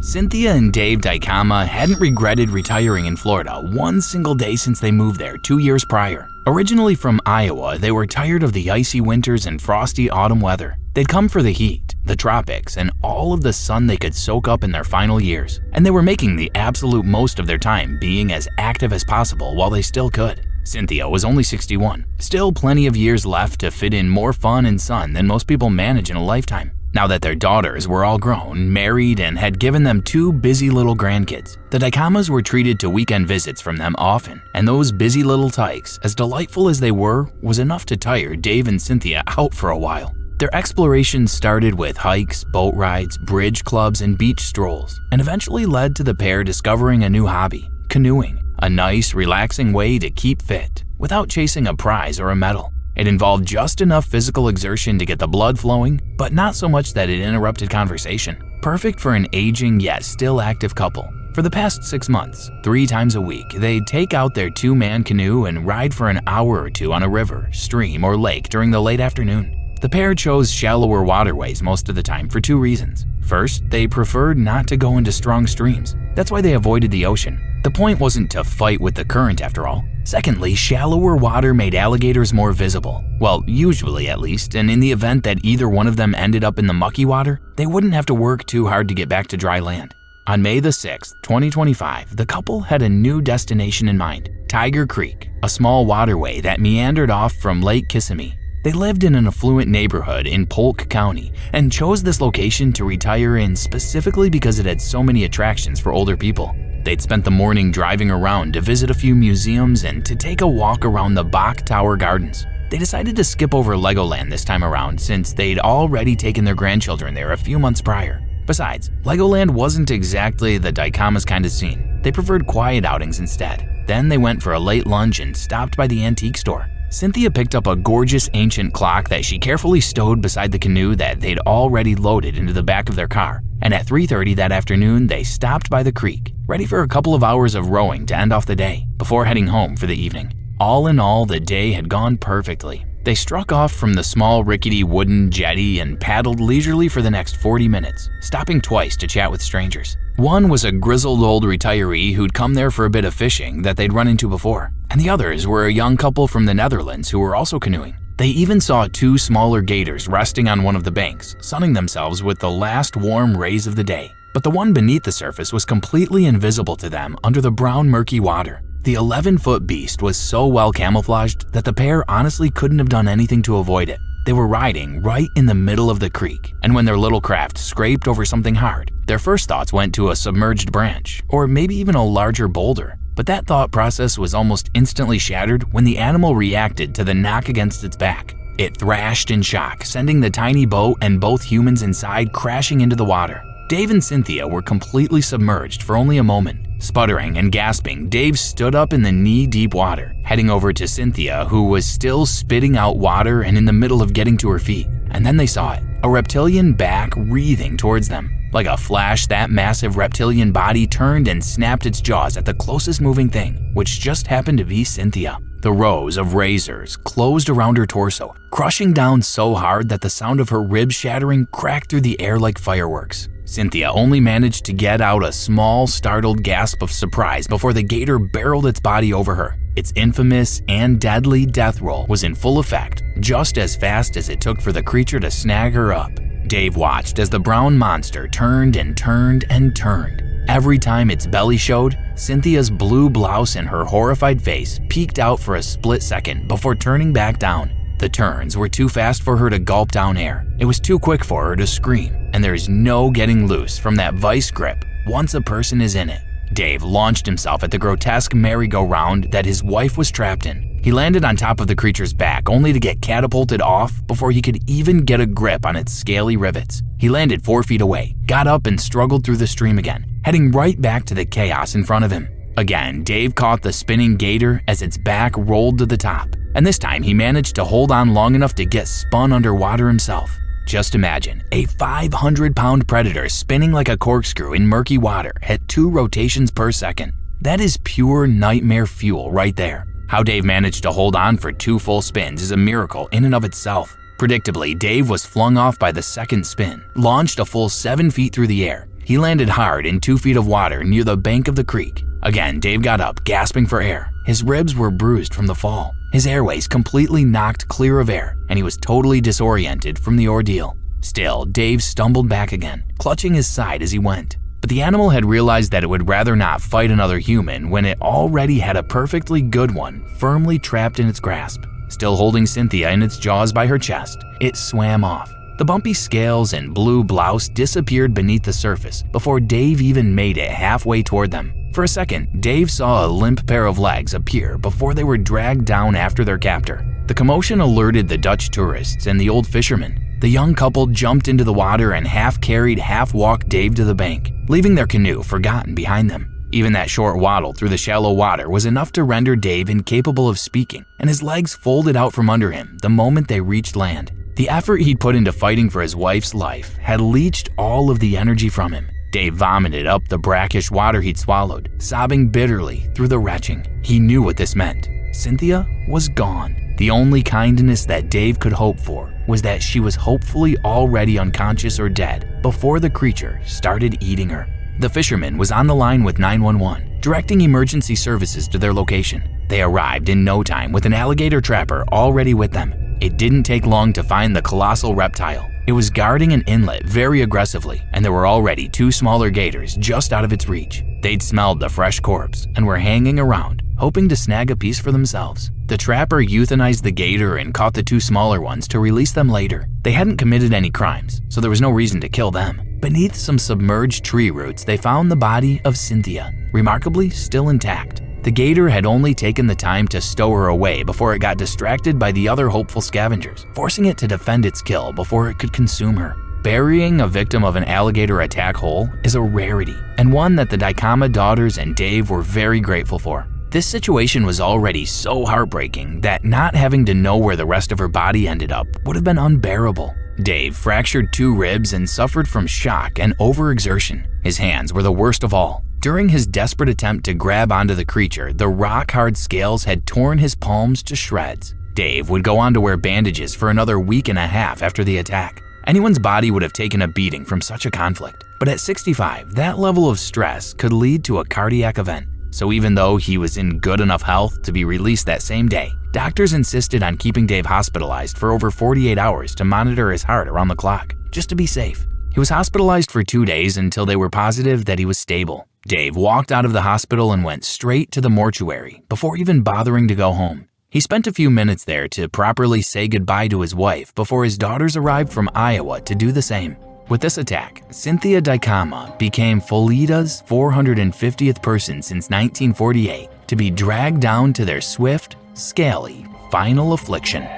Cynthia and Dave Dykama hadn't regretted retiring in Florida one single day since they moved there 2 years prior. Originally from Iowa, they were tired of the icy winters and frosty autumn weather. They'd come for the heat, the tropics, and all of the sun they could soak up in their final years. And they were making the absolute most of their time being as active as possible while they still could. Cynthia was only 61, still plenty of years left to fit in more fun and sun than most people manage in a lifetime. Now that their daughters were all grown, married, and had given them 2 busy little grandkids, the Dykamas were treated to weekend visits from them often, and those busy little tykes, as delightful as they were, was enough to tire Dave and Cynthia out for a while. Their explorations started with hikes, boat rides, bridge clubs, and beach strolls, and eventually led to the pair discovering a new hobby, canoeing, a nice, relaxing way to keep fit without chasing a prize or a medal. It involved just enough physical exertion to get the blood flowing, but not so much that it interrupted conversation. Perfect for an aging yet still active couple. For the past 6 months, 3 times a week, they'd take out their 2-man canoe and ride for an hour or 2 on a river, stream, or lake during the late afternoon. The pair chose shallower waterways most of the time for 2 reasons. First, they preferred not to go into strong streams. That's why they avoided the ocean. The point wasn't to fight with the current after all. Secondly, shallower water made alligators more visible. Well, usually at least, and in the event that either one of them ended up in the mucky water, they wouldn't have to work too hard to get back to dry land. On May the 6th, 2025, the couple had a new destination in mind, Tiger Creek, a small waterway that meandered off from Lake Kissimmee. They lived in an affluent neighborhood in Polk County and chose this location to retire in specifically because it had so many attractions for older people. They'd spent the morning driving around to visit a few museums and to take a walk around the Bach Tower Gardens. They decided to skip over Legoland this time around since they'd already taken their grandchildren there a few months prior. Besides, Legoland wasn't exactly the Dykama's kind of scene. They preferred quiet outings instead. Then they went for a late lunch and stopped by the antique store. Cynthia picked up a gorgeous ancient clock that she carefully stowed beside the canoe that they'd already loaded into the back of their car. And at 3:30 that afternoon, they stopped by the creek, ready for a couple of hours of rowing to end off the day, before heading home for the evening. All in all, the day had gone perfectly. They struck off from the small rickety wooden jetty and paddled leisurely for the next 40 minutes, stopping twice to chat with strangers. One was a grizzled old retiree who'd come there for a bit of fishing that they'd run into before, and the others were a young couple from the Netherlands who were also canoeing. They even saw 2 smaller gators resting on one of the banks, sunning themselves with the last warm rays of the day. But the one beneath the surface was completely invisible to them under the brown murky water. The 11-foot beast was so well camouflaged that the pair honestly couldn't have done anything to avoid it. They were riding right in the middle of the creek, and when their little craft scraped over something hard, their first thoughts went to a submerged branch, or maybe even a larger boulder. But that thought process was almost instantly shattered when the animal reacted to the knock against its back. It thrashed in shock, sending the tiny boat and both humans inside crashing into the water. Dave and Cynthia were completely submerged for only a moment. Sputtering and gasping, Dave stood up in the knee-deep water, heading over to Cynthia, who was still spitting out water and in the middle of getting to her feet. And then they saw it, a reptilian back wreathing towards them. Like a flash, that massive reptilian body turned and snapped its jaws at the closest moving thing, which just happened to be Cynthia. The rows of razors closed around her torso, crushing down so hard that the sound of her ribs shattering cracked through the air like fireworks. Cynthia only managed to get out a small, startled gasp of surprise before the gator barreled its body over her. Its infamous and deadly death roll was in full effect, just as fast as it took for the creature to snag her up. Dave watched as the brown monster turned and turned and turned. Every time its belly showed, Cynthia's blue blouse and her horrified face peeked out for a split second before turning back down. The turns were too fast for her to gulp down air. It was too quick for her to scream, and there's no getting loose from that vice grip once a person is in it. Dave launched himself at the grotesque merry-go-round that his wife was trapped in. He landed on top of the creature's back only to get catapulted off before he could even get a grip on its scaly rivets. He landed 4 feet away, got up and struggled through the stream again, heading right back to the chaos in front of him. Again, Dave caught the spinning gator as its back rolled to the top, and this time he managed to hold on long enough to get spun underwater himself. Just imagine a 500-pound predator spinning like a corkscrew in murky water at 2 rotations per second. That is pure nightmare fuel right there. How Dave managed to hold on for 2 full spins is a miracle in and of itself. Predictably, Dave was flung off by the second spin, launched a full 7 feet through the air. He landed hard in 2 feet of water near the bank of the creek. Again, Dave got up, gasping for air. His ribs were bruised from the fall. His airways completely knocked clear of air, and he was totally disoriented from the ordeal. Still, Dave stumbled back again, clutching his side as he went. But the animal had realized that it would rather not fight another human when it already had a perfectly good one firmly trapped in its grasp. Still holding Cynthia in its jaws by her chest, it swam off. The bumpy scales and blue blouse disappeared beneath the surface before Dave even made it halfway toward them. For a second, Dave saw a limp pair of legs appear before they were dragged down after their captor. The commotion alerted the Dutch tourists and the old fisherman. The young couple jumped into the water and half-carried, half-walked Dave to the bank, leaving their canoe forgotten behind them. Even that short waddle through the shallow water was enough to render Dave incapable of speaking, and his legs folded out from under him the moment they reached land. The effort he'd put into fighting for his wife's life had leached all of the energy from him. Dave vomited up the brackish water he'd swallowed, sobbing bitterly through the retching. He knew what this meant. Cynthia was gone. The only kindness that Dave could hope for was that she was hopefully already unconscious or dead before the creature started eating her. The fisherman was on the line with 911, directing emergency services to their location. They arrived in no time with an alligator trapper already with them. It didn't take long to find the colossal reptile. It was guarding an inlet very aggressively, and there were already 2 smaller gators just out of its reach. They'd smelled the fresh corpse and were hanging around, hoping to snag a piece for themselves. The trapper euthanized the gator and caught the 2 smaller ones to release them later. They hadn't committed any crimes, so there was no reason to kill them. Beneath some submerged tree roots, they found the body of Cynthia, remarkably still intact. The gator had only taken the time to stow her away before it got distracted by the other hopeful scavengers, forcing it to defend its kill before it could consume her. Burying a victim of an alligator attack whole is a rarity, and one that the Dicama daughters and Dave were very grateful for. This situation was already so heartbreaking that not having to know where the rest of her body ended up would have been unbearable. Dave fractured 2 ribs and suffered from shock and overexertion. His hands were the worst of all. During his desperate attempt to grab onto the creature, the rock-hard scales had torn his palms to shreds. Dave would go on to wear bandages for another week and a half after the attack. Anyone's body would have taken a beating from such a conflict. But at 65, that level of stress could lead to a cardiac event. So even though he was in good enough health to be released that same day, doctors insisted on keeping Dave hospitalized for over 48 hours to monitor his heart around the clock, just to be safe. He was hospitalized for 2 days until they were positive that he was stable. Dave walked out of the hospital and went straight to the mortuary before even bothering to go home. He spent a few minutes there to properly say goodbye to his wife before his daughters arrived from Iowa to do the same. With this attack, Cynthia Dicama became Felida's 450th person since 1948 to be dragged down to their swift, scaly, final affliction.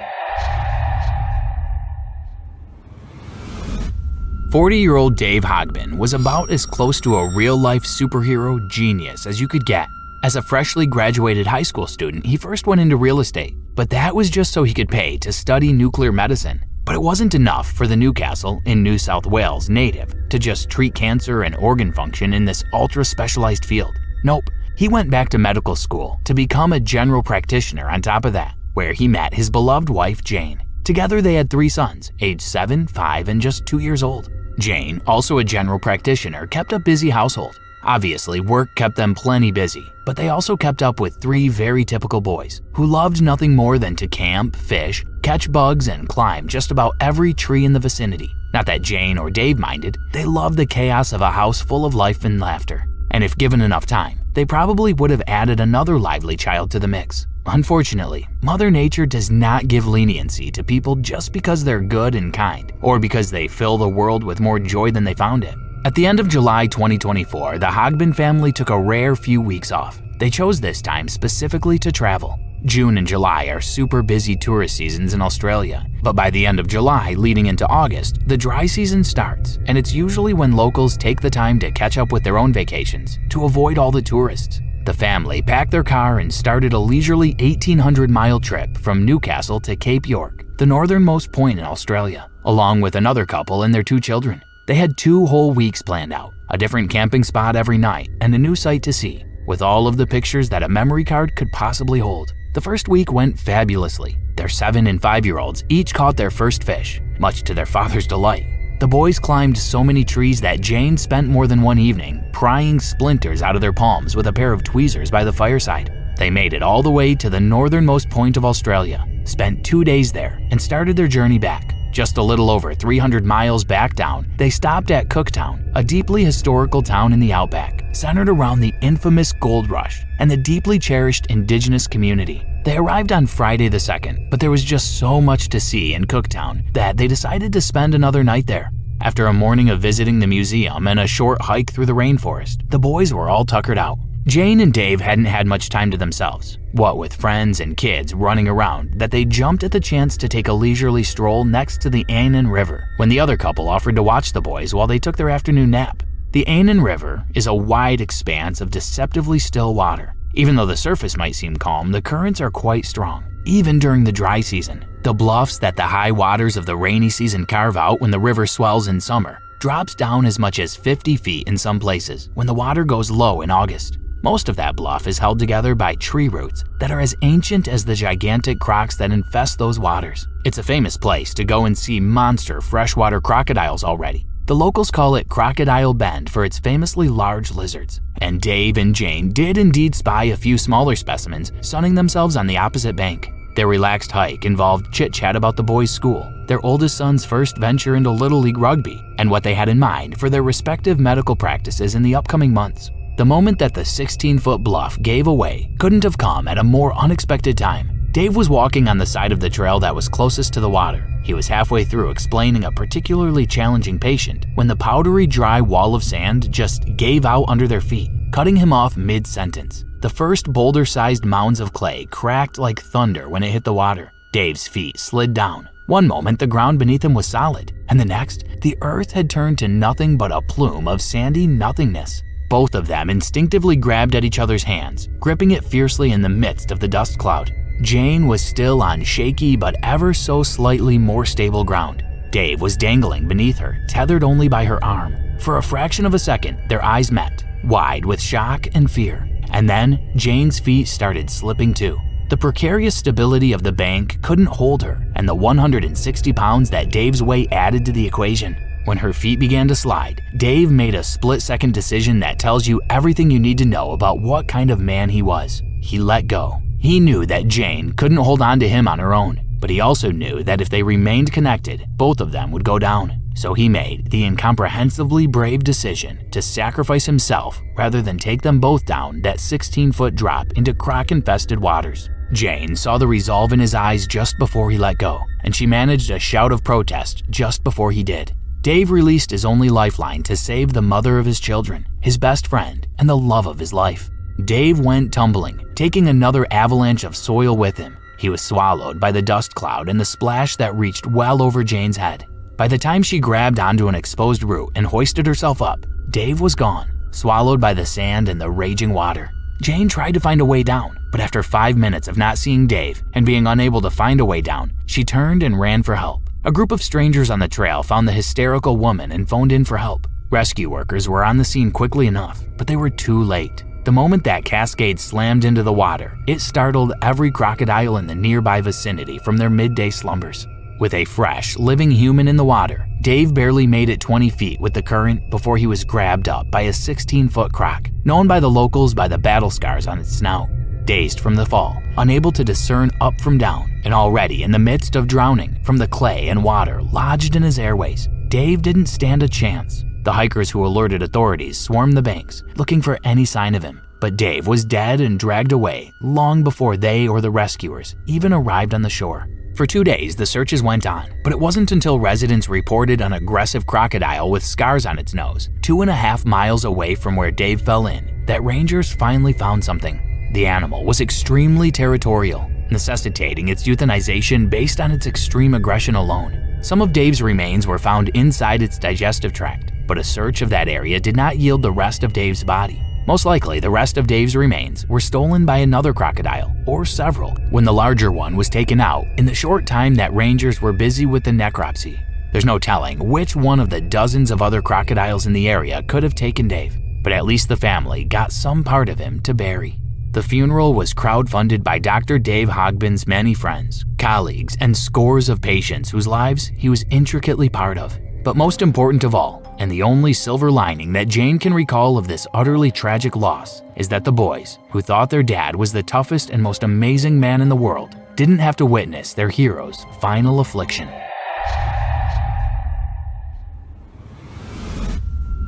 40-year-old Dave Hogbin was about as close to a real-life superhero genius as you could get. As a freshly graduated high school student, he first went into real estate, but that was just so he could pay to study nuclear medicine. But it wasn't enough for the Newcastle in New South Wales native to just treat cancer and organ function in this ultra-specialized field. Nope, he went back to medical school to become a general practitioner on top of that, where he met his beloved wife, Jane. Together they had 3 sons, aged 7, 5, and just 2 years old. Jane, also a general practitioner, kept a busy household. Obviously, work kept them plenty busy, but they also kept up with 3 very typical boys who loved nothing more than to camp, fish, catch bugs, and climb just about every tree in the vicinity. Not that Jane or Dave minded, they loved the chaos of a house full of life and laughter. And if given enough time, they probably would have added another lively child to the mix. Unfortunately, Mother Nature does not give leniency to people just because they're good and kind, or because they fill the world with more joy than they found it. At the end of July 2024, the Hogbin family took a rare few weeks off. They chose this time specifically to travel. June and July are super busy tourist seasons in Australia, but by the end of July leading into August, the dry season starts, and it's usually when locals take the time to catch up with their own vacations to avoid all the tourists. The family packed their car and started a leisurely 1,800-mile trip from Newcastle to Cape York, the northernmost point in Australia, along with another couple and their 2 children. They had 2 whole weeks planned out, a different camping spot every night, and a new sight to see, with all of the pictures that a memory card could possibly hold. The first week went fabulously. Their 7 and 5-year-olds each caught their first fish, much to their father's delight. The boys climbed so many trees that Jane spent more than one evening prying splinters out of their palms with a pair of tweezers by the fireside. They made it all the way to the northernmost point of Australia, spent 2 days there, and started their journey back. Just a little over 300 miles back down, they stopped at Cooktown, a deeply historical town in the outback, centered around the infamous gold rush and the deeply cherished indigenous community. They arrived on Friday the 2nd, but there was just so much to see in Cooktown that they decided to spend another night there. After a morning of visiting the museum and a short hike through the rainforest, the boys were all tuckered out. Jane and Dave hadn't had much time to themselves, what with friends and kids running around, that they jumped at the chance to take a leisurely stroll next to the Annan River when the other couple offered to watch the boys while they took their afternoon nap. The Annan River is a wide expanse of deceptively still water. Even though the surface might seem calm, the currents are quite strong, even during the dry season. The bluffs that the high waters of the rainy season carve out when the river swells in summer drops down as much as 50 feet in some places when the water goes low in August. Most of that bluff is held together by tree roots that are as ancient as the gigantic crocs that infest those waters. It's a famous place to go and see monster freshwater crocodiles already. The locals call it Crocodile Bend for its famously large lizards. And Dave and Jane did indeed spy a few smaller specimens sunning themselves on the opposite bank. Their relaxed hike involved chit-chat about the boys' school, their oldest son's first venture into Little League rugby, and what they had in mind for their respective medical practices in the upcoming months. The moment that the 16-foot bluff gave away couldn't have come at a more unexpected time. Dave was walking on the side of the trail that was closest to the water. He was halfway through explaining a particularly challenging patient when the powdery dry wall of sand just gave out under their feet, cutting him off mid-sentence. The first boulder-sized mounds of clay cracked like thunder when it hit the water. Dave's feet slid down. One moment the ground beneath him was solid, and the next, the earth had turned to nothing but a plume of sandy nothingness. Both of them instinctively grabbed at each other's hands, gripping it fiercely in the midst of the dust cloud. Jane was still on shaky but ever so slightly more stable ground. Dave was dangling beneath her, tethered only by her arm. For a fraction of a second, their eyes met, wide with shock and fear. And then, Jane's feet started slipping too. The precarious stability of the bank couldn't hold her, and the 160 pounds that Dave's weight added to the equation. When her feet began to slide, Dave made a split-second decision that tells you everything you need to know about what kind of man he was. He let go. He knew that Jane couldn't hold on to him on her own, but he also knew that if they remained connected, both of them would go down. So he made the incomprehensibly brave decision to sacrifice himself rather than take them both down that 16-foot drop into croc-infested waters. Jane saw the resolve in his eyes just before he let go, and she managed a shout of protest just before he did. Dave released his only lifeline to save the mother of his children, his best friend, and the love of his life. Dave went tumbling, taking another avalanche of soil with him. He was swallowed by the dust cloud and the splash that reached well over Jane's head. By the time she grabbed onto an exposed root and hoisted herself up, Dave was gone, swallowed by the sand and the raging water. Jane tried to find a way down, but after 5 minutes of not seeing Dave and being unable to find a way down, she turned and ran for help. A group of strangers on the trail found the hysterical woman and phoned in for help. Rescue workers were on the scene quickly enough, but they were too late. The moment that cascade slammed into the water, it startled every crocodile in the nearby vicinity from their midday slumbers. With a fresh, living human in the water, Dave barely made it 20 feet with the current before he was grabbed up by a 16-foot croc, known by the locals by the battle scars on its snout. Dazed from the fall, unable to discern up from down, and already in the midst of drowning from the clay and water lodged in his airways, Dave didn't stand a chance. The hikers who alerted authorities swarmed the banks, looking for any sign of him. But Dave was dead and dragged away long before they or the rescuers even arrived on the shore. For 2 days, the searches went on, but it wasn't until residents reported an aggressive crocodile with scars on its nose, 2.5 miles away from where Dave fell in, that rangers finally found something. The animal was extremely territorial, necessitating its euthanization based on its extreme aggression alone. Some of Dave's remains were found inside its digestive tract, but a search of that area did not yield the rest of Dave's body. Most likely, the rest of Dave's remains were stolen by another crocodile, or several, when the larger one was taken out in the short time that rangers were busy with the necropsy. There's no telling which one of the dozens of other crocodiles in the area could have taken Dave, but at least the family got some part of him to bury. The funeral was crowdfunded by Dr. Dave Hogbin's many friends, colleagues, and scores of patients whose lives he was intricately part of. But most important of all, and the only silver lining that Jane can recall of this utterly tragic loss, is that the boys, who thought their dad was the toughest and most amazing man in the world, didn't have to witness their hero's final affliction.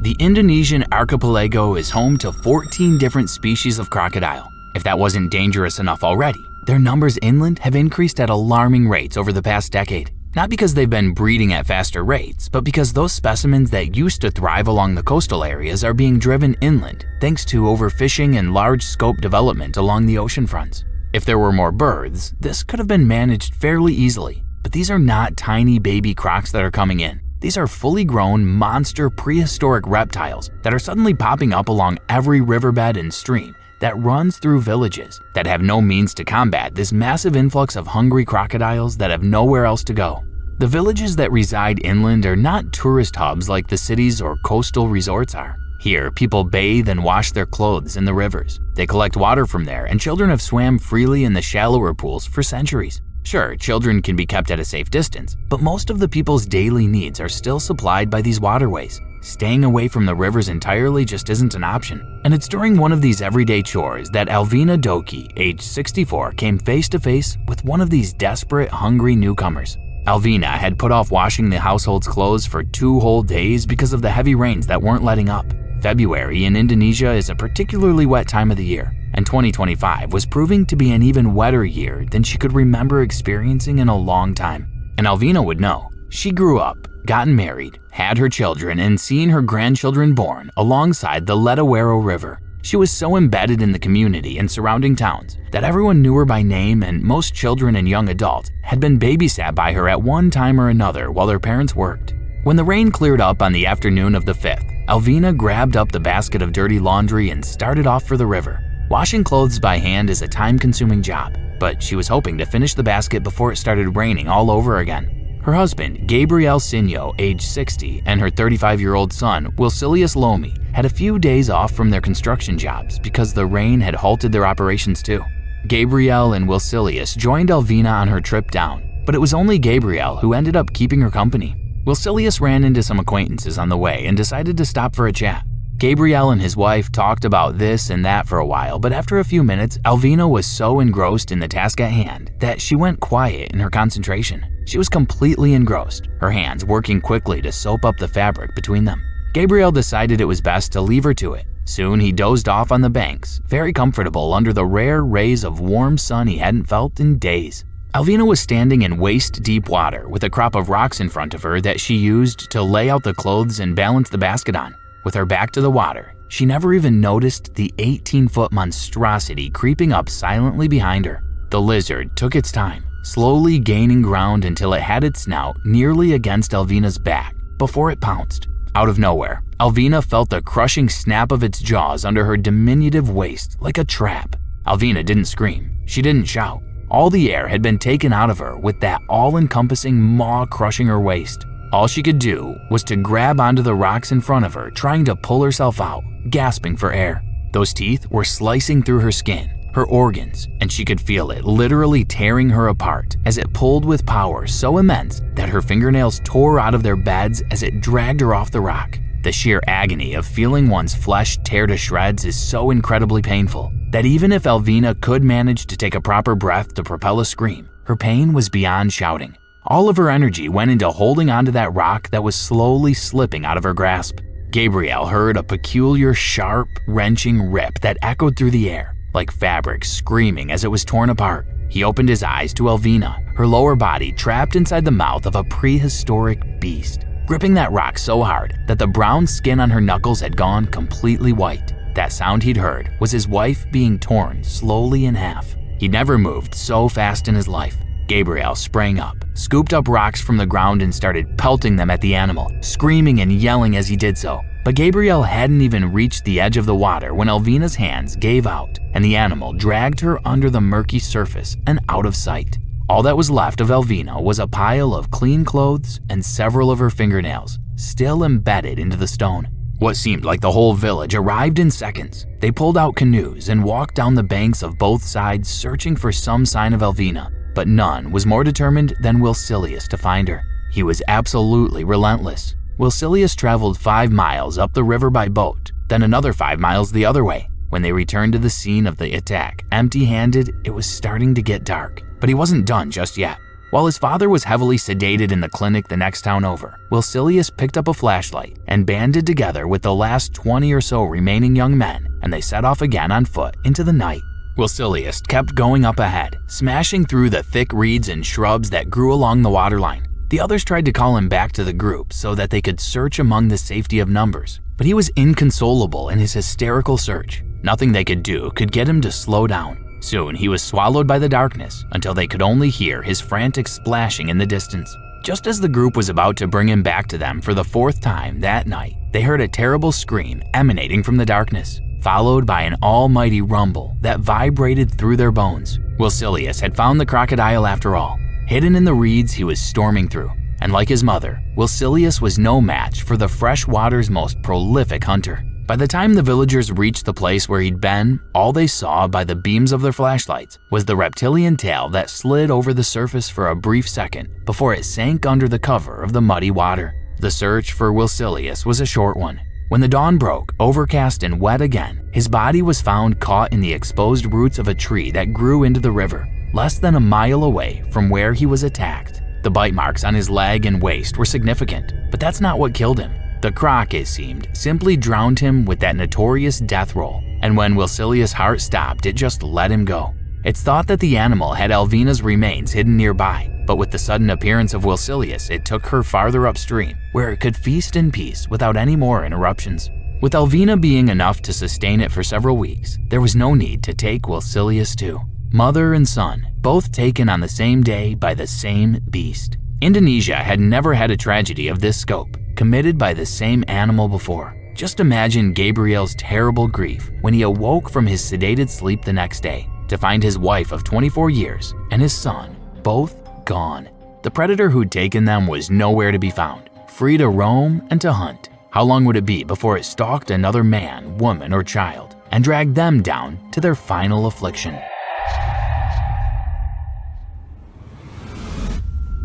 The Indonesian archipelago is home to 14 different species of crocodile. If that wasn't dangerous enough already, their numbers inland have increased at alarming rates over the past decade. Not because they've been breeding at faster rates, but because those specimens that used to thrive along the coastal areas are being driven inland thanks to overfishing and large-scope development along the ocean fronts. If there were more birds, this could have been managed fairly easily, but these are not tiny baby crocs that are coming in. These are fully grown, monster prehistoric reptiles that are suddenly popping up along every riverbed and stream that runs through villages that have no means to combat this massive influx of hungry crocodiles that have nowhere else to go. The villages that reside inland are not tourist hubs like the cities or coastal resorts are. Here, people bathe and wash their clothes in the rivers. They collect water from there, and children have swam freely in the shallower pools for centuries. Sure, children can be kept at a safe distance, but most of the people's daily needs are still supplied by these waterways. Staying away from the rivers entirely just isn't an option. And it's during one of these everyday chores that Alvina Doki, age 64, came face to face with one of these desperate, hungry newcomers. Alvina had put off washing the household's clothes for 2 whole days because of the heavy rains that weren't letting up. February in Indonesia is a particularly wet time of the year, and 2025 was proving to be an even wetter year than she could remember experiencing in a long time. And Alvina would know. She grew up, gotten married, had her children, and seen her grandchildren born alongside the Ledawero River. She was so embedded in the community and surrounding towns that everyone knew her by name, and most children and young adults had been babysat by her at one time or another while their parents worked. When the rain cleared up on the afternoon of the 5th, Alvina grabbed up the basket of dirty laundry and started off for the river. Washing clothes by hand is a time-consuming job, but she was hoping to finish the basket before it started raining all over again. Her husband, Gabriel Sinyo, age 60, and her 35-year-old son, Wilsilius Lomi, had a few days off from their construction jobs because the rain had halted their operations too. Gabriel and Wilsilius joined Alvina on her trip down, but it was only Gabriel who ended up keeping her company. Wilsilius ran into some acquaintances on the way and decided to stop for a chat. Gabriel and his wife talked about this and that for a while, but after a few minutes, Alvina was so engrossed in the task at hand that she went quiet in her concentration. She was completely engrossed, her hands working quickly to soap up the fabric between them. Gabriel decided it was best to leave her to it. Soon he dozed off on the banks, very comfortable under the rare rays of warm sun he hadn't felt in days. Alvina was standing in waist-deep water with a crop of rocks in front of her that she used to lay out the clothes and balance the basket on. With her back to the water, she never even noticed the 18-foot monstrosity creeping up silently behind her. The lizard took its time, slowly gaining ground until it had its snout nearly against Alvina's back before it pounced. Out of nowhere, Alvina felt the crushing snap of its jaws under her diminutive waist like a trap. Alvina didn't scream. She didn't shout. All the air had been taken out of her with that all-encompassing maw crushing her waist. All she could do was to grab onto the rocks in front of her, trying to pull herself out, gasping for air. Those teeth were slicing through her skin, her organs, and she could feel it literally tearing her apart as it pulled with power so immense that her fingernails tore out of their beds as it dragged her off the rock. The sheer agony of feeling one's flesh tear to shreds is so incredibly painful that even if Alvina could manage to take a proper breath to propel a scream, her pain was beyond shouting. All of her energy went into holding onto that rock that was slowly slipping out of her grasp. Gabriel heard a peculiar, sharp, wrenching rip that echoed through the air, like fabric screaming as it was torn apart. He opened his eyes to Alvina, her lower body trapped inside the mouth of a prehistoric beast, gripping that rock so hard that the brown skin on her knuckles had gone completely white. That sound he'd heard was his wife being torn slowly in half. He'd never moved so fast in his life. Gabriel sprang up, scooped up rocks from the ground and started pelting them at the animal, screaming and yelling as he did so. But Gabriel hadn't even reached the edge of the water when Alvina's hands gave out and the animal dragged her under the murky surface and out of sight. All that was left of Alvina was a pile of clean clothes and several of her fingernails, still embedded into the stone. What seemed like the whole village arrived in seconds. They pulled out canoes and walked down the banks of both sides searching for some sign of Alvina. But none was more determined than Wilsilius to find her. He was absolutely relentless. Wilcilius traveled 5 miles up the river by boat, then another 5 miles the other way. When they returned to the scene of the attack, empty-handed, it was starting to get dark, but he wasn't done just yet. While his father was heavily sedated in the clinic the next town over, Wilcilius picked up a flashlight and banded together with the last 20 or so remaining young men, and they set off again on foot into the night. Wilcilius kept going up ahead, smashing through the thick reeds and shrubs that grew along the waterline. The others tried to call him back to the group so that they could search among the safety of numbers, but he was inconsolable in his hysterical search. Nothing they could do could get him to slow down. Soon he was swallowed by the darkness until they could only hear his frantic splashing in the distance. Just as the group was about to bring him back to them for the 4th time that night, they heard a terrible scream emanating from the darkness, followed by an almighty rumble that vibrated through their bones. Wilcilius had found the crocodile after all. Hidden in the reeds he was storming through, and like his mother, Wilcilius was no match for the fresh water's most prolific hunter. By the time the villagers reached the place where he'd been, all they saw by the beams of their flashlights was the reptilian tail that slid over the surface for a brief second before it sank under the cover of the muddy water. The search for Wilcilius was a short one. When the dawn broke, overcast and wet again, his body was found caught in the exposed roots of a tree that grew into the river, less than a mile away from where he was attacked. The bite marks on his leg and waist were significant, but that's not what killed him. The croc, it seemed, simply drowned him with that notorious death roll, and when Wilcilius' heart stopped, it just let him go. It's thought that the animal had Alvina's remains hidden nearby, but with the sudden appearance of Wilcilius, it took her farther upstream, where it could feast in peace without any more interruptions. With Alvina being enough to sustain it for several weeks, there was no need to take Wilcilius too. Mother and son, both taken on the same day by the same beast. Indonesia had never had a tragedy of this scope, committed by the same animal before. Just imagine Gabriel's terrible grief when he awoke from his sedated sleep the next day to find his wife of 24 years and his son both gone. The predator who'd taken them was nowhere to be found, free to roam and to hunt. How long would it be before it stalked another man, woman, or child and dragged them down to their final affliction?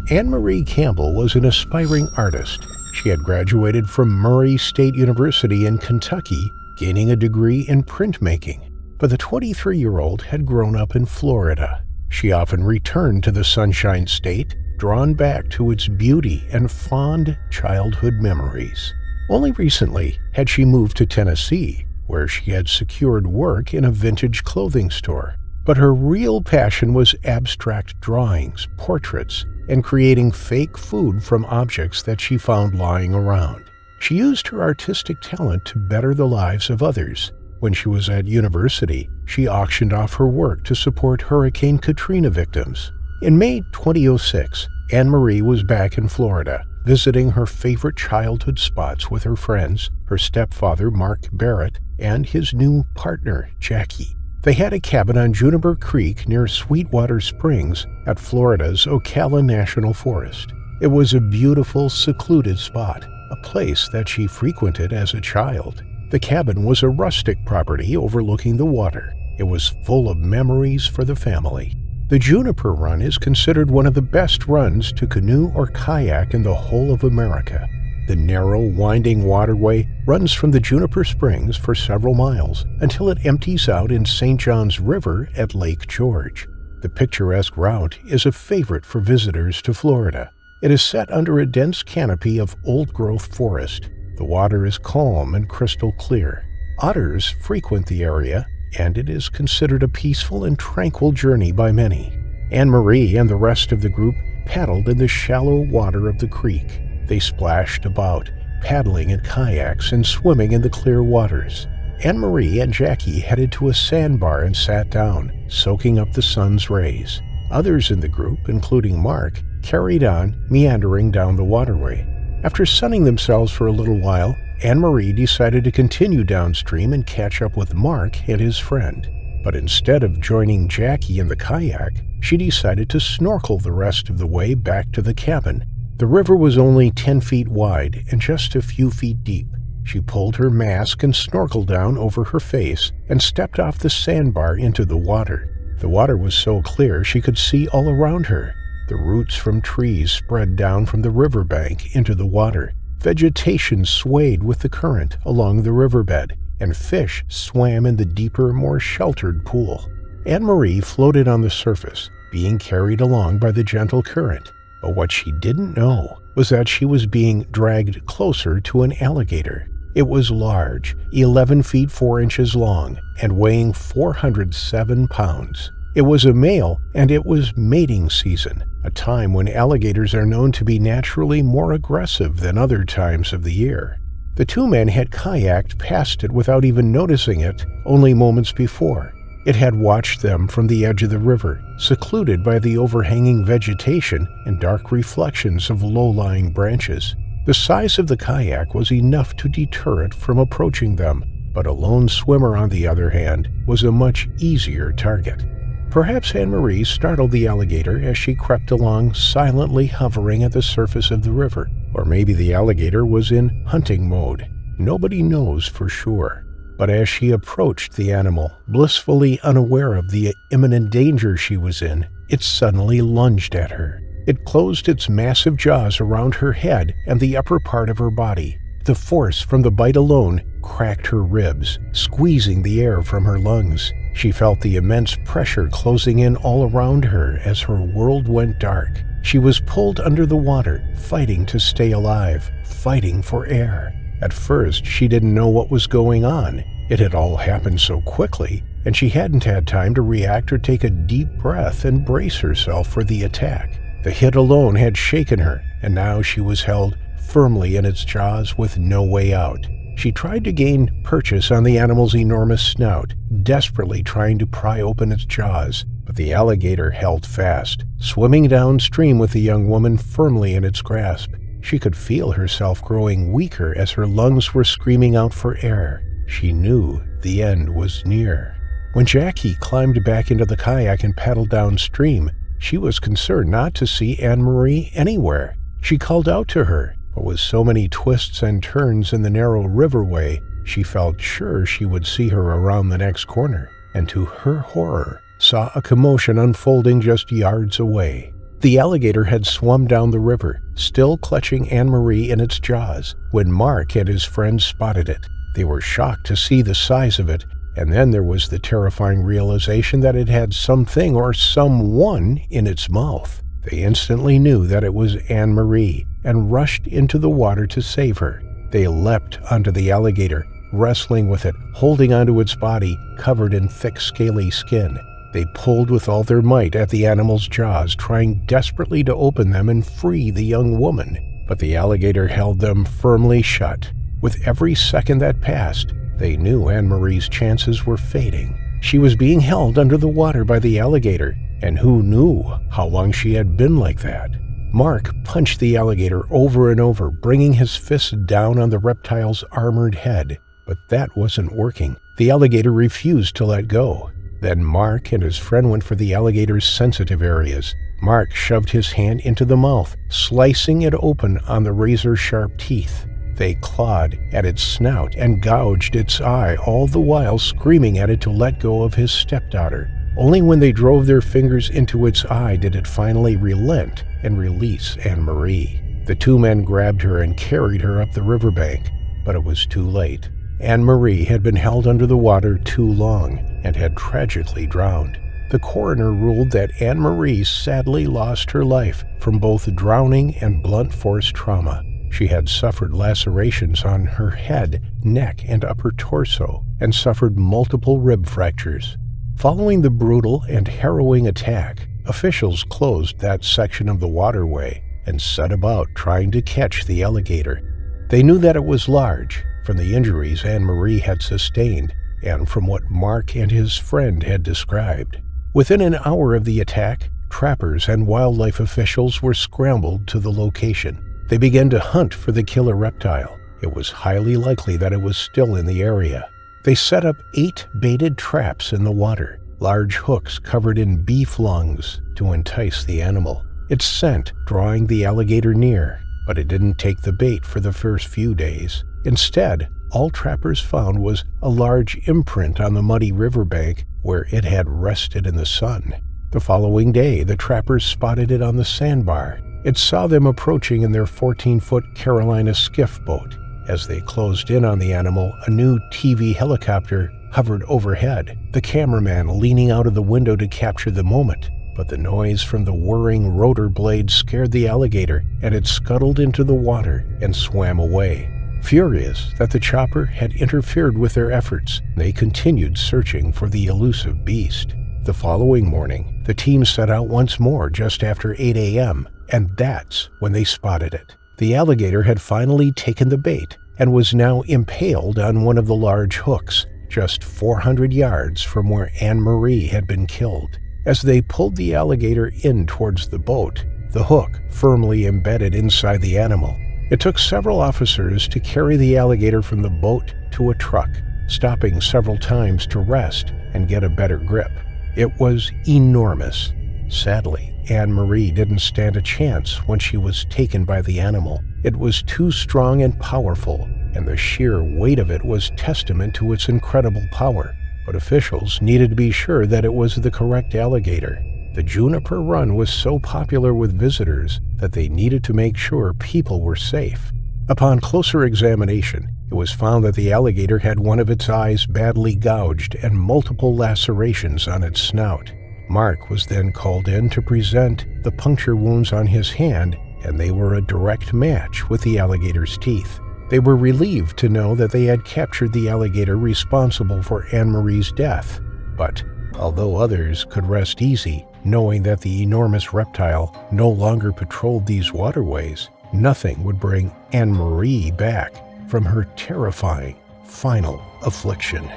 Anne Marie Campbell was an aspiring artist. She had graduated from Murray State University in Kentucky, gaining a degree in printmaking. But the 23-year-old had grown up in Florida. She often returned to the Sunshine State, drawn back to its beauty and fond childhood memories. Only recently had she moved to Tennessee, where she had secured work in a vintage clothing store. But her real passion was abstract drawings, portraits, and creating fake food from objects that she found lying around. She used her artistic talent to better the lives of others. When she was at university, she auctioned off her work to support Hurricane Katrina victims. In May 2006, Anne Marie was back in Florida, visiting her favorite childhood spots with her friends, her stepfather Mark Barrett, and his new partner, Jackie. They had a cabin on Juniper Creek near Sweetwater Springs at Florida's Ocala National Forest. It was a beautiful, secluded spot, a place that she frequented as a child. The cabin was a rustic property overlooking the water. It was full of memories for the family. The Juniper Run is considered one of the best runs to canoe or kayak in the whole of America. The narrow, winding waterway runs from the Juniper Springs for several miles until it empties out in St. Johns River at Lake George. The picturesque route is a favorite for visitors to Florida. It is set under a dense canopy of old-growth forest. The water is calm and crystal clear. Otters frequent the area, and it is considered a peaceful and tranquil journey by many. Anne Marie and the rest of the group paddled in the shallow water of the creek. They splashed about, paddling in kayaks and swimming in the clear waters. Anne Marie and Jackie headed to a sandbar and sat down, soaking up the sun's rays. Others in the group, including Mark, carried on, meandering down the waterway. After sunning themselves for a little while, Anne Marie decided to continue downstream and catch up with Mark and his friend. But instead of joining Jackie in the kayak, she decided to snorkel the rest of the way back to the cabin. The river was only 10 feet wide and just a few feet deep. She pulled her mask and snorkel down over her face and stepped off the sandbar into the water. The water was so clear she could see all around her. The roots from trees spread down from the riverbank into the water. Vegetation swayed with the current along the riverbed, and fish swam in the deeper, more sheltered pool. Anne-Marie floated on the surface, being carried along by the gentle current. But what she didn't know was that she was being dragged closer to an alligator. It was large, 11 feet 4 inches long, and weighing 407 pounds. It was a male, and it was mating season, a time when alligators are known to be naturally more aggressive than other times of the year. The two men had kayaked past it without even noticing it only moments before. It had watched them from the edge of the river, secluded by the overhanging vegetation and dark reflections of low-lying branches. The size of the kayak was enough to deter it from approaching them, but a lone swimmer, on the other hand, was a much easier target. Perhaps Anne-Marie startled the alligator as she crept along, silently hovering at the surface of the river. Or maybe the alligator was in hunting mode. Nobody knows for sure. But as she approached the animal, blissfully unaware of the imminent danger she was in, it suddenly lunged at her. It closed its massive jaws around her head and the upper part of her body. The force from the bite alone cracked her ribs, squeezing the air from her lungs. She felt the immense pressure closing in all around her as her world went dark. She was pulled under the water, fighting to stay alive, fighting for air. At first, she didn't know what was going on. It had all happened so quickly, and she hadn't had time to react or take a deep breath and brace herself for the attack. The hit alone had shaken her, and now she was held firmly in its jaws with no way out. She tried to gain purchase on the animal's enormous snout, desperately trying to pry open its jaws, but the alligator held fast, swimming downstream with the young woman firmly in its grasp. She could feel herself growing weaker as her lungs were screaming out for air. She knew the end was near. When Jackie climbed back into the kayak and paddled downstream, she was concerned not to see Anne-Marie anywhere. She called out to her, but with so many twists and turns in the narrow riverway, she felt sure she would see her around the next corner, and to her horror, saw a commotion unfolding just yards away. The alligator had swum down the river, still clutching Anne-Marie in its jaws, when Mark and his friends spotted it. They were shocked to see the size of it, and then there was the terrifying realization that it had something or someone in its mouth. They instantly knew that it was Anne-Marie and rushed into the water to save her. They leapt onto the alligator, wrestling with it, holding onto its body covered in thick, scaly skin. They pulled with all their might at the animal's jaws, trying desperately to open them and free the young woman. But the alligator held them firmly shut. With every second that passed, they knew Anne-Marie's chances were fading. She was being held under the water by the alligator, and who knew how long she had been like that? Mark punched the alligator over and over, bringing his fists down on the reptile's armored head. But that wasn't working. The alligator refused to let go. Then Mark and his friend went for the alligator's sensitive areas. Mark shoved his hand into the mouth, slicing it open on the razor-sharp teeth. They clawed at its snout and gouged its eye, all the while screaming at it to let go of his stepdaughter. Only when they drove their fingers into its eye did it finally relent and release Anne-Marie. The two men grabbed her and carried her up the riverbank, but it was too late. Anne-Marie had been held under the water too long and had tragically drowned. The coroner ruled that Anne-Marie sadly lost her life from both drowning and blunt force trauma. She had suffered lacerations on her head, neck, and upper torso, and suffered multiple rib fractures. Following the brutal and harrowing attack, officials closed that section of the waterway and set about trying to catch the alligator. They knew that it was large, from the injuries Anne-Marie had sustained and from what Mark and his friend had described. Within an hour of the attack, trappers and wildlife officials were scrambled to the location. They began to hunt for the killer reptile. It was highly likely that it was still in the area. They set up 8 baited traps in the water, large hooks covered in beef lungs to entice the animal. Its scent drawing the alligator near, but it didn't take the bait for the first few days. Instead, all trappers found was a large imprint on the muddy riverbank where it had rested in the sun. The following day, the trappers spotted it on the sandbar. It saw them approaching in their 14-foot Carolina skiff boat. As they closed in on the animal, a new TV helicopter hovered overhead, the cameraman leaning out of the window to capture the moment. But the noise from the whirring rotor blades scared the alligator, and it scuttled into the water and swam away. Furious that the chopper had interfered with their efforts, they continued searching for the elusive beast. The following morning, the team set out once more just after 8 a.m., and that's when they spotted it. The alligator had finally taken the bait and was now impaled on one of the large hooks, just 400 yards from where Anne-Marie had been killed. As they pulled the alligator in towards the boat, the hook firmly embedded inside the animal. It took several officers to carry the alligator from the boat to a truck, stopping several times to rest and get a better grip. It was enormous. Sadly, Anne-Marie didn't stand a chance when she was taken by the animal. It was too strong and powerful, and the sheer weight of it was testament to its incredible power. But officials needed to be sure that it was the correct alligator. The Juniper Run was so popular with visitors that they needed to make sure people were safe. Upon closer examination, it was found that the alligator had one of its eyes badly gouged and multiple lacerations on its snout. Mark was then called in to present the puncture wounds on his hand, and they were a direct match with the alligator's teeth. They were relieved to know that they had captured the alligator responsible for Anne-Marie's death. But although others could rest easy, knowing that the enormous reptile no longer patrolled these waterways, nothing would bring Anne-Marie back from her terrifying final affliction.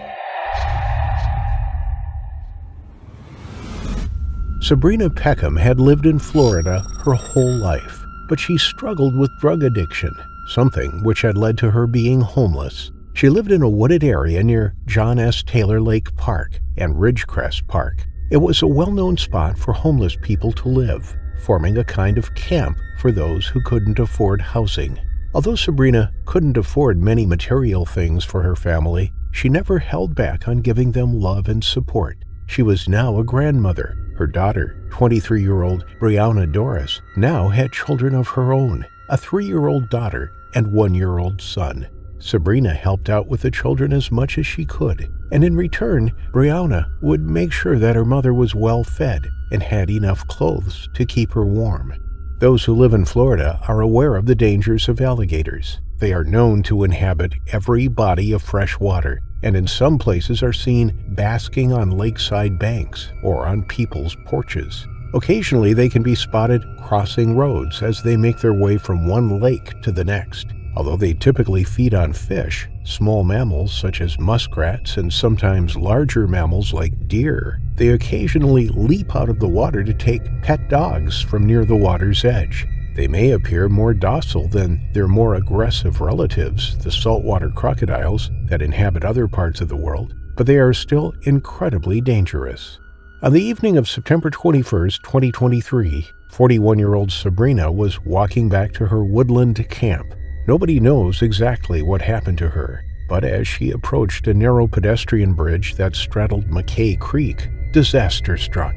Sabrina Peckham had lived in Florida her whole life, but she struggled with drug addiction, something which had led to her being homeless. She lived in a wooded area near John S. Taylor Lake Park and Ridgecrest Park. It was a well-known spot for homeless people to live, forming a kind of camp for those who couldn't afford housing. Although Sabrina couldn't afford many material things for her family, she never held back on giving them love and support. She was now a grandmother. Her daughter, 23-year-old Brianna Doris, now had children of her own, a 3-year-old daughter and 1-year-old son. Sabrina helped out with the children as much as she could, and in return, Brianna would make sure that her mother was well fed and had enough clothes to keep her warm. Those who live in Florida are aware of the dangers of alligators. They are known to inhabit every body of fresh water, and in some places are seen basking on lakeside banks or on people's porches. Occasionally, they can be spotted crossing roads as they make their way from one lake to the next. Although they typically feed on fish, small mammals such as muskrats and sometimes larger mammals like deer, they occasionally leap out of the water to take pet dogs from near the water's edge. They may appear more docile than their more aggressive relatives, the saltwater crocodiles that inhabit other parts of the world, but they are still incredibly dangerous. On the evening of September 21, 2023, 41-year-old Sabrina was walking back to her woodland camp. Nobody knows exactly what happened to her, but as she approached a narrow pedestrian bridge that straddled McKay Creek, disaster struck.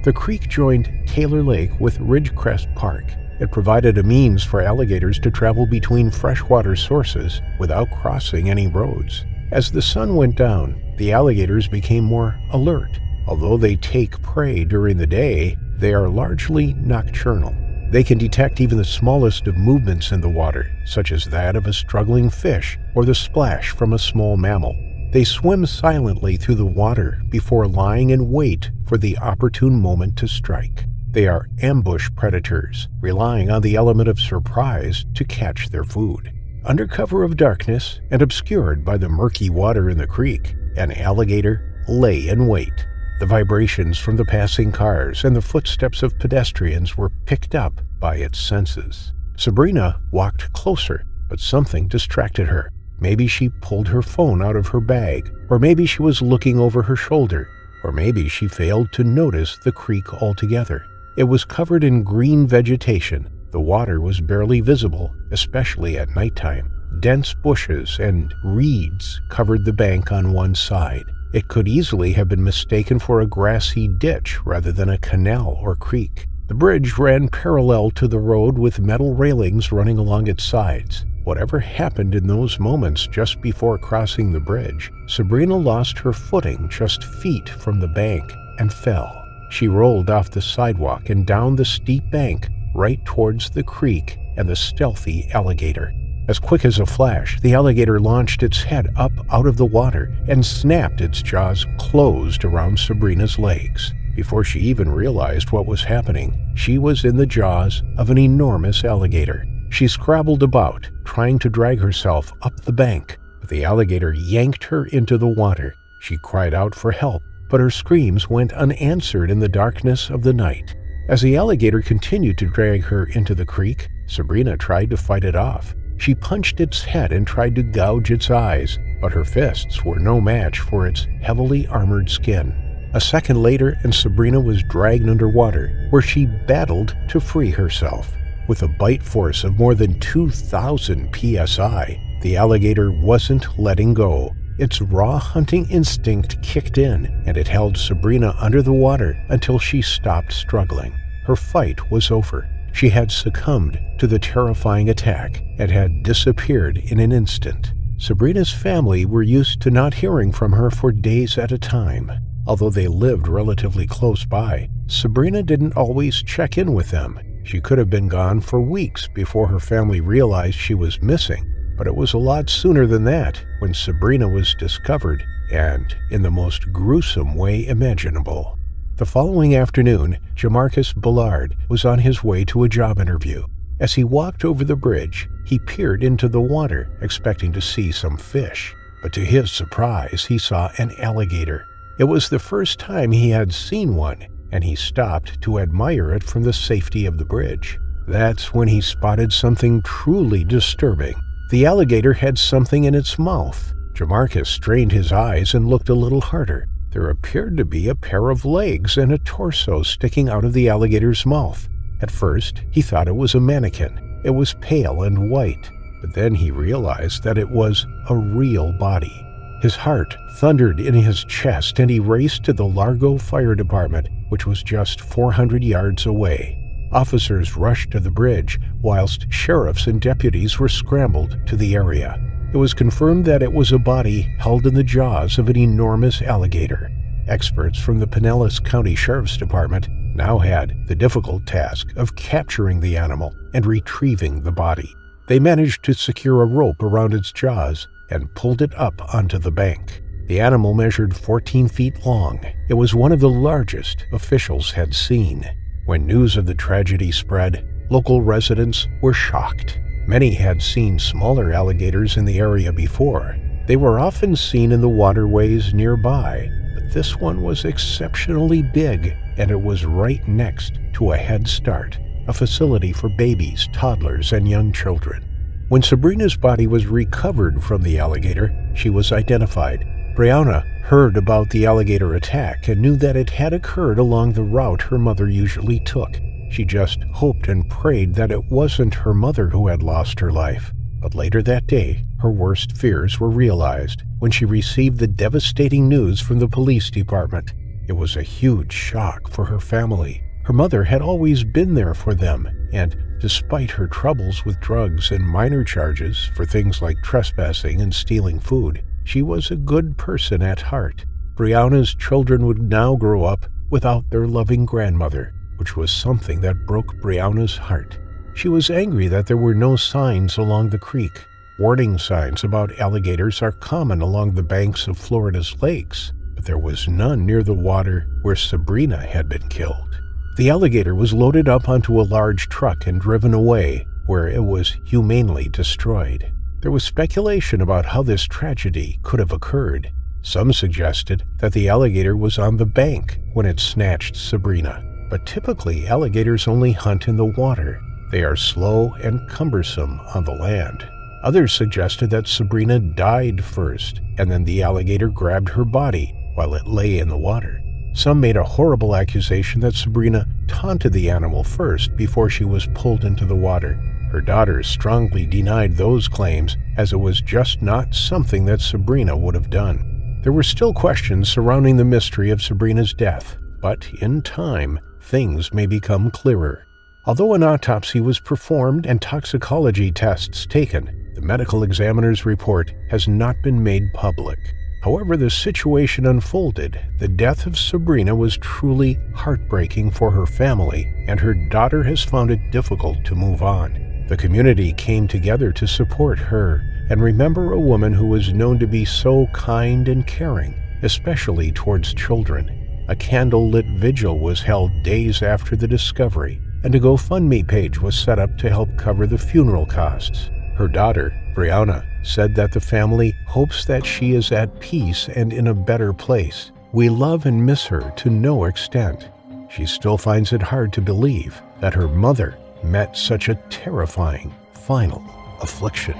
The creek joined Taylor Lake with Ridgecrest Park. It provided a means for alligators to travel between freshwater sources without crossing any roads. As the sun went down, the alligators became more alert. Although they take prey during the day, they are largely nocturnal. They can detect even the smallest of movements in the water, such as that of a struggling fish or the splash from a small mammal. They swim silently through the water before lying in wait for the opportune moment to strike. They are ambush predators, relying on the element of surprise to catch their food. Under cover of darkness and obscured by the murky water in the creek, an alligator lay in wait. The vibrations from the passing cars and the footsteps of pedestrians were picked up by its senses. Sabrina walked closer, but something distracted her. Maybe she pulled her phone out of her bag, or maybe she was looking over her shoulder, or maybe she failed to notice the creek altogether. It was covered in green vegetation. The water was barely visible, especially at nighttime. Dense bushes and reeds covered the bank on one side. It could easily have been mistaken for a grassy ditch rather than a canal or creek. The bridge ran parallel to the road with metal railings running along its sides. Whatever happened in those moments just before crossing the bridge, Sabrina lost her footing just feet from the bank and fell. She rolled off the sidewalk and down the steep bank right towards the creek and the stealthy alligator. As quick as a flash, the alligator launched its head up out of the water and snapped its jaws closed around Sabrina's legs. Before she even realized what was happening, she was in the jaws of an enormous alligator. She scrabbled about, trying to drag herself up the bank, but the alligator yanked her into the water. She cried out for help, but her screams went unanswered in the darkness of the night. As the alligator continued to drag her into the creek, Sabrina tried to fight it off. She punched its head and tried to gouge its eyes, but her fists were no match for its heavily armored skin. A second later, and Sabrina was dragged underwater, where she battled to free herself. With a bite force of more than 2,000 psi, the alligator wasn't letting go. Its raw hunting instinct kicked in, and it held Sabrina under the water until she stopped struggling. Her fight was over. She had succumbed to the terrifying attack and had disappeared in an instant. Sabrina's family were used to not hearing from her for days at a time. Although they lived relatively close by, Sabrina didn't always check in with them. She could have been gone for weeks before her family realized she was missing, but it was a lot sooner than that when Sabrina was discovered, and in the most gruesome way imaginable. The following afternoon, Jamarcus Bullard was on his way to a job interview. As he walked over the bridge, he peered into the water, expecting to see some fish. But to his surprise, he saw an alligator. It was the first time he had seen one, and he stopped to admire it from the safety of the bridge. That's when he spotted something truly disturbing. The alligator had something in its mouth. Jamarcus strained his eyes and looked a little harder. There appeared to be a pair of legs and a torso sticking out of the alligator's mouth. At first, he thought it was a mannequin. It was pale and white, but then he realized that it was a real body. His heart thundered in his chest, and he raced to the Largo Fire Department, which was just 400 yards away. Officers rushed to the bridge, whilst sheriffs and deputies were scrambled to the area. It was confirmed that it was a body held in the jaws of an enormous alligator. Experts from the Pinellas County Sheriff's Department now had the difficult task of capturing the animal and retrieving the body. They managed to secure a rope around its jaws and pulled it up onto the bank. The animal measured 14 feet long. It was one of the largest officials had seen. When news of the tragedy spread, local residents were shocked. Many had seen smaller alligators in the area before. They were often seen in the waterways nearby, but this one was exceptionally big, and it was right next to a Head Start, a facility for babies, toddlers, and young children. When Sabrina's body was recovered from the alligator, she was identified. Brianna heard about the alligator attack and knew that it had occurred along the route her mother usually took. She just hoped and prayed that it wasn't her mother who had lost her life. But later that day, her worst fears were realized when she received the devastating news from the police department. It was a huge shock for her family. Her mother had always been there for them, and despite her troubles with drugs and minor charges for things like trespassing and stealing food, she was a good person at heart. Brianna's children would now grow up without their loving grandmother, which was something that broke Brianna's heart. She was angry that there were no signs along the creek. Warning signs about alligators are common along the banks of Florida's lakes, but there was none near the water where Sabrina had been killed. The alligator was loaded up onto a large truck and driven away, where it was humanely destroyed. There was speculation about how this tragedy could have occurred. Some suggested that the alligator was on the bank when it snatched Sabrina, but typically alligators only hunt in the water. They are slow and cumbersome on the land. Others suggested that Sabrina died first, and then the alligator grabbed her body while it lay in the water. Some made a horrible accusation that Sabrina taunted the animal first before she was pulled into the water. Her daughters strongly denied those claims, as it was just not something that Sabrina would have done. There were still questions surrounding the mystery of Sabrina's death, but in time, things may become clearer. Although an autopsy was performed and toxicology tests taken, the medical examiner's report has not been made public. However the situation unfolded, the death of Sabrina was truly heartbreaking for her family, and her daughter has found it difficult to move on. The community came together to support her and remember a woman who was known to be so kind and caring, especially towards children. A candle-lit vigil was held days after the discovery, and a GoFundMe page was set up to help cover the funeral costs. Her daughter, Brianna, said that the family hopes that she is at peace and in a better place. We love and miss her to no extent. She still finds it hard to believe that her mother met such a terrifying final affliction.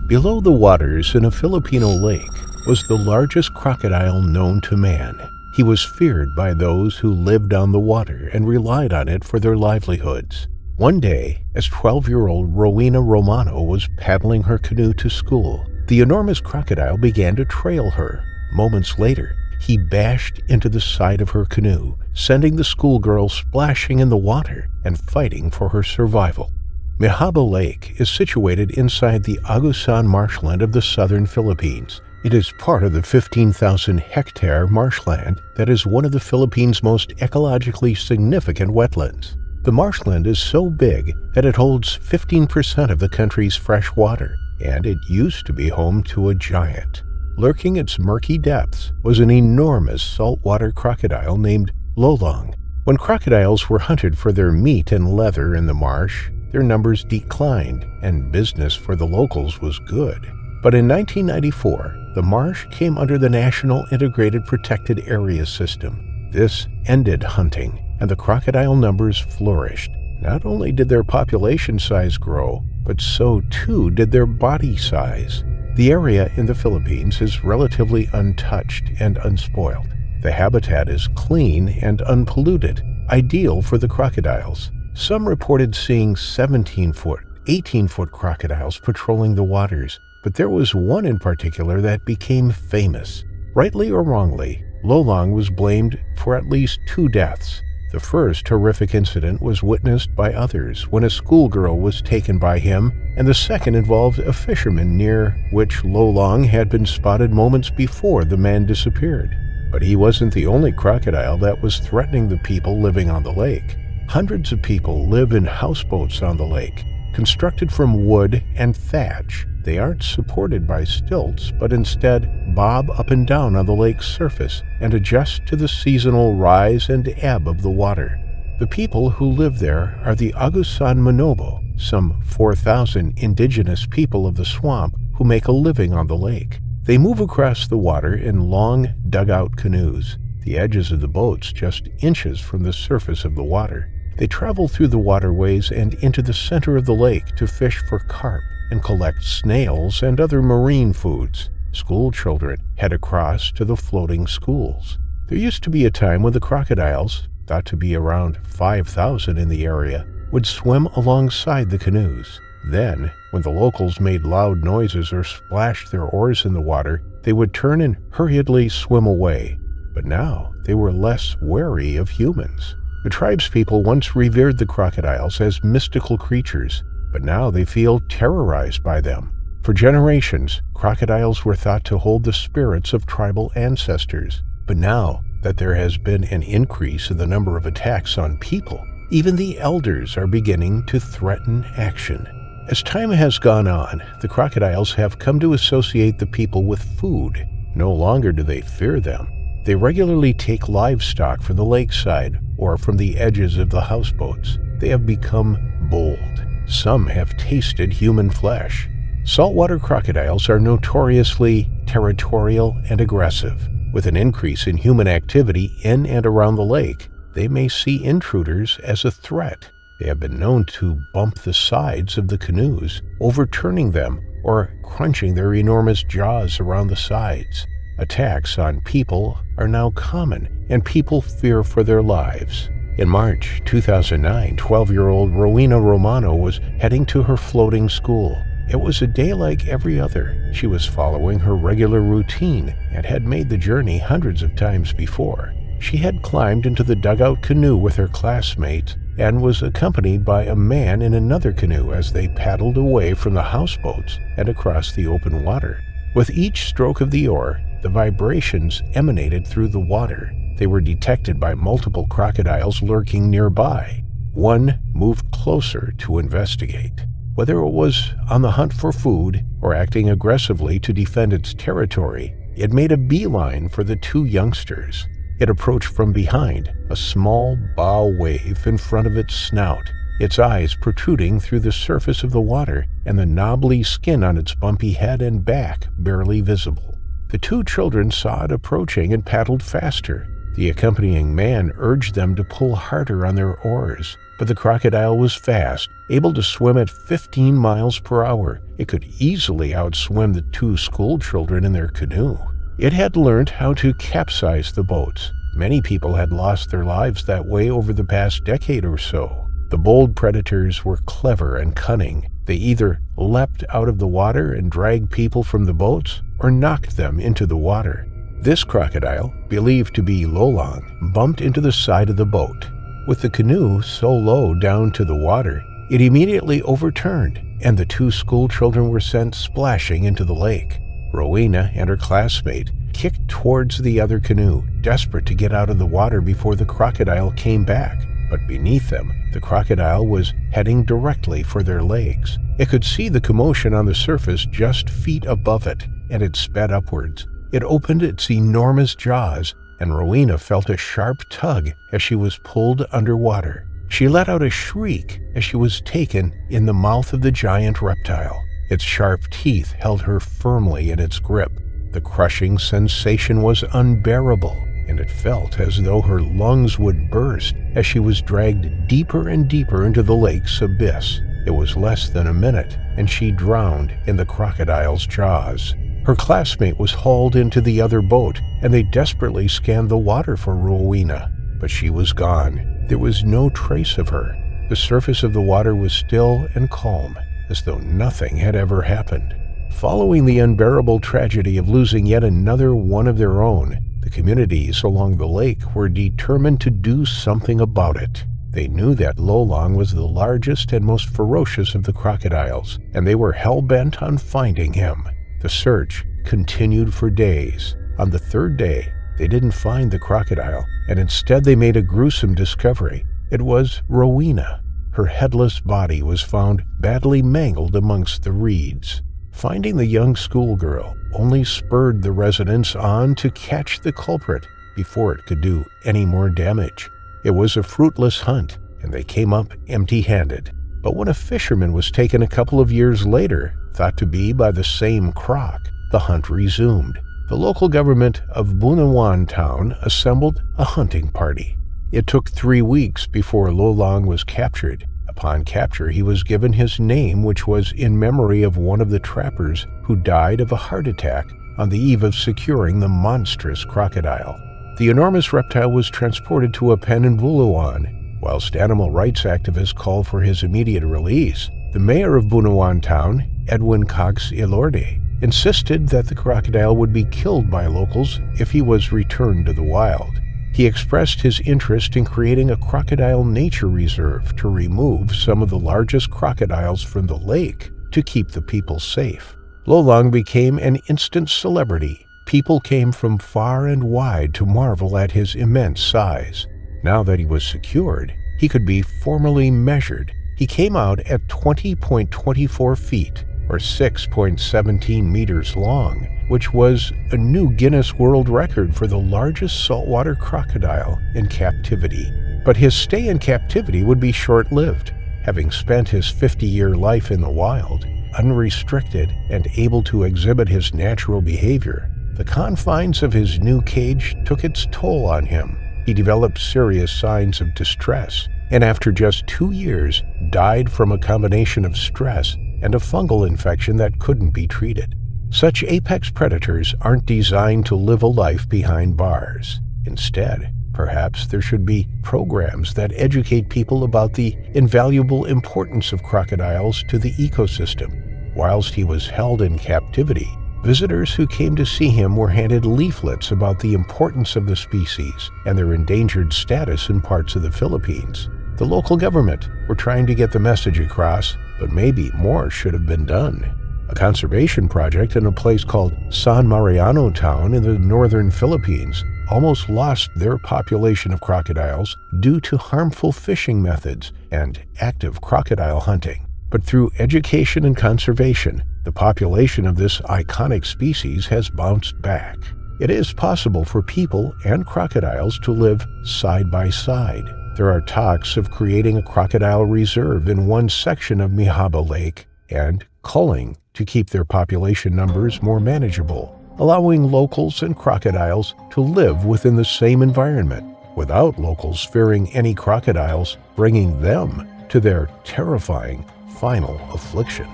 Below the waters in a Filipino lake was the largest crocodile known to man. He was feared by those who lived on the water and relied on it for their livelihoods. One day, as 12-year-old Rowena Romano was paddling her canoe to school, the enormous crocodile began to trail her. Moments later, he bashed into the side of her canoe, sending the schoolgirl splashing in the water and fighting for her survival. Mehaba Lake is situated inside the Agusan marshland of the southern Philippines. It is part of the 15,000-hectare marshland that is one of the Philippines' most ecologically significant wetlands. The marshland is so big that it holds 15% of the country's fresh water, and it used to be home to a giant. Lurking its murky depths was an enormous saltwater crocodile named Lolong. When crocodiles were hunted for their meat and leather in the marsh, their numbers declined and business for the locals was good. But in 1994, the marsh came under the National Integrated Protected Area System. This ended hunting, and the crocodile numbers flourished. Not only did their population size grow, but so too did their body size. The area in the Philippines is relatively untouched and unspoiled. The habitat is clean and unpolluted, ideal for the crocodiles. Some reported seeing 17-foot, 18-foot crocodiles patrolling the waters, but there was one in particular that became famous. Rightly or wrongly, Lolong was blamed for at least 2 deaths. The first horrific incident was witnessed by others when a schoolgirl was taken by him, and the second involved a fisherman near which Lolong had been spotted moments before the man disappeared. But he wasn't the only crocodile that was threatening the people living on the lake. Hundreds of people live in houseboats on the lake, constructed from wood and thatch. They aren't supported by stilts, but instead bob up and down on the lake's surface and adjust to the seasonal rise and ebb of the water. The people who live there are the Agusan Manobo, some 4,000 indigenous people of the swamp who make a living on the lake. They move across the water in long dugout canoes, the edges of the boats just inches from the surface of the water. They travel through the waterways and into the center of the lake to fish for carp and collect snails and other marine foods. School children head across to the floating schools. There used to be a time when the crocodiles, thought to be around 5,000 in the area, would swim alongside the canoes. Then, when the locals made loud noises or splashed their oars in the water, they would turn and hurriedly swim away. But now they were less wary of humans. The tribespeople once revered the crocodiles as mystical creatures, but now they feel terrorized by them. For generations, crocodiles were thought to hold the spirits of tribal ancestors. But now that there has been an increase in the number of attacks on people, even the elders are beginning to threaten action. As time has gone on, the crocodiles have come to associate the people with food. No longer do they fear them. They regularly take livestock from the lakeside or from the edges of the houseboats. They have become bold. Some have tasted human flesh. Saltwater crocodiles are notoriously territorial and aggressive. With an increase in human activity in and around the lake, they may see intruders as a threat. They have been known to bump the sides of the canoes, overturning them or crunching their enormous jaws around the sides. Attacks on people are now common, and people fear for their lives. In March 2009, 12-year-old Rowena Romano was heading to her floating school. It was a day like every other. She was following her regular routine and had made the journey hundreds of times before. She had climbed into the dugout canoe with her classmates and was accompanied by a man in another canoe as they paddled away from the houseboats and across the open water. With each stroke of the oar, the vibrations emanated through the water. They were detected by multiple crocodiles lurking nearby. One moved closer to investigate. Whether it was on the hunt for food or acting aggressively to defend its territory, it made a beeline for the two youngsters. It approached from behind, a small bow wave in front of its snout, its eyes protruding through the surface of the water and the knobbly skin on its bumpy head and back barely visible. The two children saw it approaching and paddled faster. The accompanying man urged them to pull harder on their oars, but the crocodile was fast, able to swim at 15 miles per hour. It could easily outswim the two school children in their canoe. It had learned how to capsize the boats. Many people had lost their lives that way over the past decade or so. The bold predators were clever and cunning. They either leapt out of the water and dragged people from the boats or knocked them into the water. This crocodile, believed to be Lolong, bumped into the side of the boat. With the canoe so low down to the water, it immediately overturned, and the two school children were sent splashing into the lake. Rowena and her classmate kicked towards the other canoe, desperate to get out of the water before the crocodile came back. But beneath them, the crocodile was heading directly for their legs. It could see the commotion on the surface just feet above it, and it sped upwards. It opened its enormous jaws, and Rowena felt a sharp tug as she was pulled underwater. She let out a shriek as she was taken in the mouth of the giant reptile. Its sharp teeth held her firmly in its grip. The crushing sensation was unbearable, and it felt as though her lungs would burst as she was dragged deeper and deeper into the lake's abyss. It was less than a minute, and she drowned in the crocodile's jaws. Her classmate was hauled into the other boat, and they desperately scanned the water for Rowena, but she was gone. There was no trace of her. The surface of the water was still and calm, as though nothing had ever happened. Following the unbearable tragedy of losing yet another one of their own, the communities along the lake were determined to do something about it. They knew that Lolong was the largest and most ferocious of the crocodiles, and they were hell-bent on finding him. The search continued for days. On the third day, they didn't find the crocodile, and instead they made a gruesome discovery. It was Rowena. Her headless body was found badly mangled amongst the reeds. Finding the young schoolgirl only spurred the residents on to catch the culprit before it could do any more damage. It was a fruitless hunt, and they came up empty-handed. But when a fisherman was taken a couple of years later, thought to be by the same croc, the hunt resumed. The local government of Bunawan town assembled a hunting party. It took 3 weeks before Lolong was captured. Upon capture, he was given his name, which was in memory of one of the trappers who died of a heart attack on the eve of securing the monstrous crocodile. The enormous reptile was transported to a pen in Bunawan. Whilst animal rights activists called for his immediate release, the mayor of Bunawan town, Edwin Cox Elorde, insisted that the crocodile would be killed by locals if he was returned to the wild. He expressed his interest in creating a crocodile nature reserve to remove some of the largest crocodiles from the lake to keep the people safe. Lolong became an instant celebrity. People came from far and wide to marvel at his immense size. Now that he was secured, he could be formally measured. He came out at 20.24 feet, or 6.17 meters long, which was a new Guinness World Record for the largest saltwater crocodile in captivity. But his stay in captivity would be short-lived. Having spent his 50-year life in the wild, unrestricted and able to exhibit his natural behavior, the confines of his new cage took its toll on him. He developed serious signs of distress, and after just 2 years, died from a combination of stress and a fungal infection that couldn't be treated. Such apex predators aren't designed to live a life behind bars. Instead, perhaps there should be programs that educate people about the invaluable importance of crocodiles to the ecosystem. Whilst he was held in captivity, visitors who came to see him were handed leaflets about the importance of the species and their endangered status in parts of the Philippines. The local government were trying to get the message across, but maybe more should have been done. A conservation project in a place called San Mariano Town in the northern Philippines almost lost their population of crocodiles due to harmful fishing methods and active crocodile hunting. But through education and conservation, the population of this iconic species has bounced back. It is possible for people and crocodiles to live side by side. There are talks of creating a crocodile reserve in one section of Mihaba Lake and culling to keep their population numbers more manageable, allowing locals and crocodiles to live within the same environment without locals fearing any crocodiles bringing them to their terrifying final affliction.